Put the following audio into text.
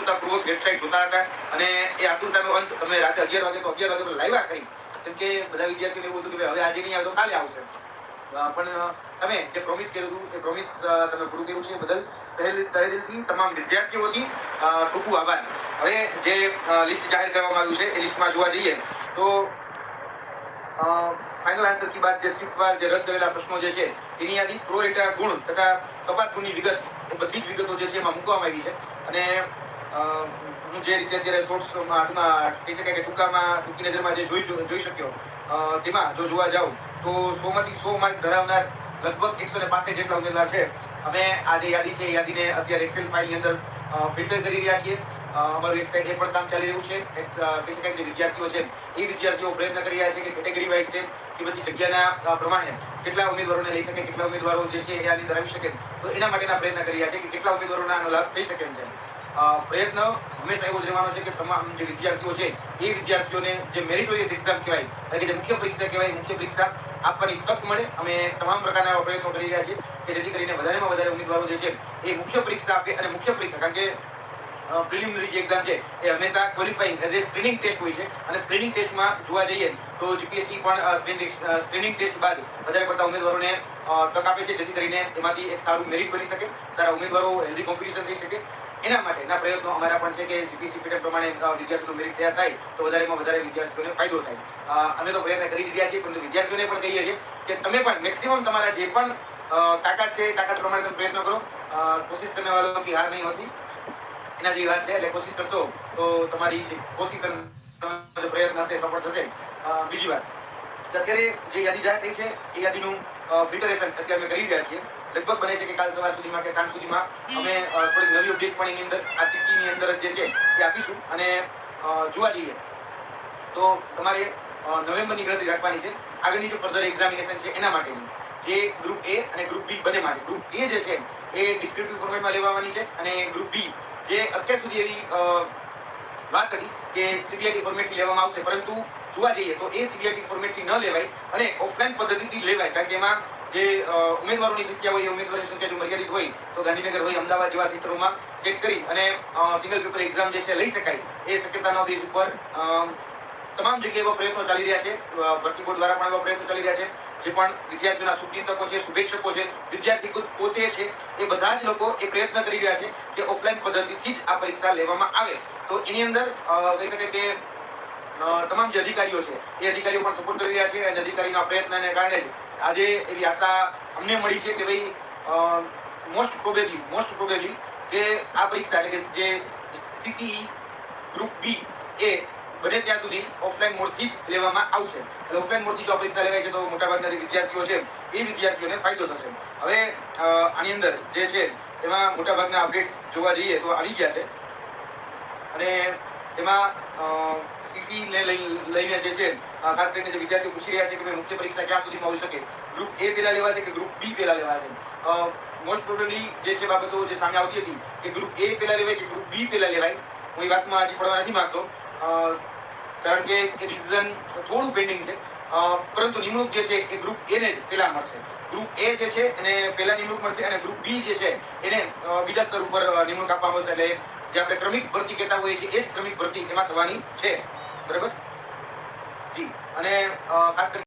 આતુરતાપૂર્વક website જોતા હતા અને એ આતુરતાનો અંત તમે રાતે 11 વાગે તો 11 વાગે લાવ્યા કરી, કેમ કે બધા વિદ્યાર્થીઓને એવું હતું કે હવે આજે નહીં આવે તો કાલે આવશે. પણ તમે જે પ્રોમિસ કર્યું હતું એ પ્રોમિસ તમે પૂરું કર્યું છે, બદલ તહેદિલથી તમામ વિદ્યાર્થીઓથી ખૂબ ખૂબ આભાર. હવે જે લિસ્ટ જાહેર કરવામાં આવ્યું છે એ લિસ્ટમાં જોવા જઈએ તો ફાઇનલ આન્સર કી બાદ જે શિફ્ટવાર જે રદ કરેલા પ્રશ્નો જે છે એની યાદી, પ્રો રેટા ગુણ તથા કપાત ગુણની વિગત, એ બધી જ વિગતો જે છે એમાં મૂકવામાં આવી છે. અને હું જે રીતે અત્યારે શોર્ટ્સમાં કહી શકાય કે ટૂંકી નજરમાં જે જોઈ શક્યો, તેમાં જો જોવા જાવ તો 100માંથી 100 માર્ક ધરાવનાર લગભગ 165 જેટલા ઉમેદવાર છે. અમે આ જે યાદી છે એ યાદીને અત્યારે એક્સેલ ફાઇલની અંદર ફિલ્ટર કરી રહ્યા છીએ. અમારું એક સાઈડ એ પણ કામ ચાલી રહ્યું છે. કહી શકાય કે વિદ્યાર્થીઓ છે એ વિદ્યાર્થીઓ પ્રયત્ન કરી રહ્યા છે કે કેટેગરી વાઇઝ છે કે પછી જગ્યાના પ્રમાણે કેટલા ઉમેદવારોને લઈ શકે, કેટલા ઉમેદવારો જે છે એ આની અંદર આવી શકે, તો એના માટેના પ્રયત્ન કરી રહ્યા છે કે કેટલા ઉમેદવારોને આનો લાભ થઈ શકે એમ છે. પ્રયત્ન હંમેશા એવો જ રહેવાનો છે કે તમામ જે વિદ્યાર્થીઓ છે એ વિદ્યાર્થીઓને જે મેરિટોરિયસ એક્ઝામ કહેવાય, એટલે કે જે મુખ્ય પરીક્ષા કહેવાય, મુખ્ય પરીક્ષા આપવાની તક મળે. અમે તમામ પ્રકારના એવા પ્રયત્નો કરી રહ્યા છીએ કે જેથી કરીને વધારેમાં વધારે ઉમેદવારો જે છે એ મુખ્ય પરીક્ષા આપે. અને મુખ્ય પરીક્ષા, કારણ કે પ્રિલિમિનરી જે એક્ઝામ છે એ હંમેશા qualifying as a screening test હોય છે, અને સ્ક્રીનિંગ ટેસ્ટમાં જોવા જઈએ તો જીપીએસસી પણ સ્ક્રીનિંગ ટેસ્ટ બાદ વધારે પડતા ઉમેદવારોને તક આપે છે, જેથી કરીને એમાંથી એક સારું મેરિટ બની શકે, સારા ઉમેદવારો, હેલ્ધી કોમ્પિટિશન થઈ શકે. એના માટેના પ્રયત્નો અમારા પણ છે કે જીપીએસસી પેટર્ન પ્રમાણે વિદ્યાર્થીઓનું મેરિટ તૈયાર થાય તો વધારેમાં વધારે વિદ્યાર્થીઓને ફાયદો થાય. અમે તો પ્રયત્ન કરી જ રહ્યા છીએ, પરંતુ વિદ્યાર્થીઓને પણ કહીએ છીએ કે તમે પણ મેક્સિમમ તમારા જે પણ તાકાત છે તાકાત પ્રમાણે તમે પ્રયત્ન કરો. કોશિશ કરને વાળો કી હાર નહીં હોતી, એના જેવી વાત છે. એટલે કોશિશ કરશો તો તમારી જે કોશિશ અને પ્રયત્ન હશે સફળ થશે. બીજી વાત, અત્યારે જે યાદી જાહેર થઈ છે એ યાદીનું ફિલ્ટરેશન અત્યારે અમે કરી રહ્યા છીએ. લગભગ બને છે કે કાલ સવાર સુધીમાં કે સાંજ સુધીમાં અમે થોડી નવી અપડેટ પણ એની અંદર આ સીસીની અંદર જે છે એ આપીશું. અને જોવા જઈએ તો તમારે નવેમ્બરની ગણતરી રાખવાની છે. આગળની જે ફર્ધર એક્ઝામિનેશન છે એના માટેની, જે ગ્રુપ એ અને ગ્રુપ બી બંને માટે. ગ્રુપ એ જે છે એ ડિસ્ક્રિપ્ટિવ ફોર્મેટમાં લેવાની છે, અને ગ્રુપ બી જે અત્યાર સુધી એવી વાત કરી કે સીબીઆઈટી ફોર્મેટથી લેવામાં આવશે, પરંતુ જોવા જઈએ તો એ સીબીઆઈટી ફોર્મેટથી ન લેવાય અને ઓફલાઈન પદ્ધતિથી લેવાય. કારણ કે એમાં જે ઉમેદવારોની સંખ્યા હોય એ ઉમેદવારોની સંખ્યા જો મર્યાદિત હોય તો ગાંધીનગર હોય, અમદાવાદ જેવા સેન્ટરોમાં સેટ કરી અને સિંગલ પેપર એક્ઝામ જે છે લઈ શકાય, એ શક્યતાના બેઝ ઉપર તમામ જગ્યાએ એવા પ્રયત્નો ચાલી રહ્યા છે. ભરતી બોર્ડ દ્વારા પણ એવા પ્રયત્નો ચાલી રહ્યા છે. જે પણ વિદ્યાર્થીઓના શુભચિંતકો છે, શુભેચ્છકો છે, વિદ્યાર્થી પોતે છે, એ બધા જ લોકો એ પ્રયત્ન કરી રહ્યા છે કે ઓફલાઈન પદ્ધતિથી જ આ પરીક્ષા લેવામાં આવે. તો એની અંદર કહી શકાય કે તમામ જે અધિકારીઓ છે એ અધિકારીઓ પણ સપોર્ટ કરી રહ્યા છે, અને અધિકારીના પ્રયત્નને કારણે જ આજે એવી આશા અમને મળી છે કે ભાઈ મોસ્ટ પ્રોબેબલી કે આ પરીક્ષા એટલે કે જે સીસીઈ ગ્રુપ બી એ બને ત્યાં સુધી ઓફલાઈન મોડથી જ લેવામાં આવશે. એટલે ઓફલાઈન મોડથી જો આ પરીક્ષા લેવાય છે તો મોટાભાગના જે વિદ્યાર્થીઓ છે એ વિદ્યાર્થીઓને ફાયદો થશે. હવે આની અંદર જે છે એમાં મોટાભાગના અપડેટ્સ જોવા જઈએ તો આવી ગયા છે, અને એમાં સીસીને લઈને જે છે ખાસ કરીને જે વિદ્યાર્થીઓ પૂછી રહ્યા છે કે ભાઈ મુખ્ય પરીક્ષા ક્યાં સુધીમાં હોઈ શકે, ગ્રુપ એ પહેલા લેવા છે કે ગ્રુપ બી પહેલા લેવા છે. મોસ્ટ પ્રોબેબલી જે છે બાબતો જે સામે આવતી હતી કે ગ્રુપ એ પહેલા લેવાય કે ગ્રુપ બી પહેલા લેવાય, હું એ વાતમાં હજી પડવા નથી માંગતો, કારણ કે એ ડિસિઝન થોડું પેન્ડિંગ છે. પરંતુ નિમણૂક જે છે એ ગ્રુપ એ ને જ પહેલા મળશે. ગ્રુપ એ જે છે એને પહેલા નિમણૂક મળશે, અને ગ્રુપ બી જે છે એને બીજા સ્તર ઉપર નિમણૂક આપવામાં આવશે. એટલે જે આપણે ક્રમિક ભરતી કહેતા હોઈએ છીએ એ જ ક્રમિક ભરતી એમાં થવાની છે. બરાબર જી. અને ખાસ કરીને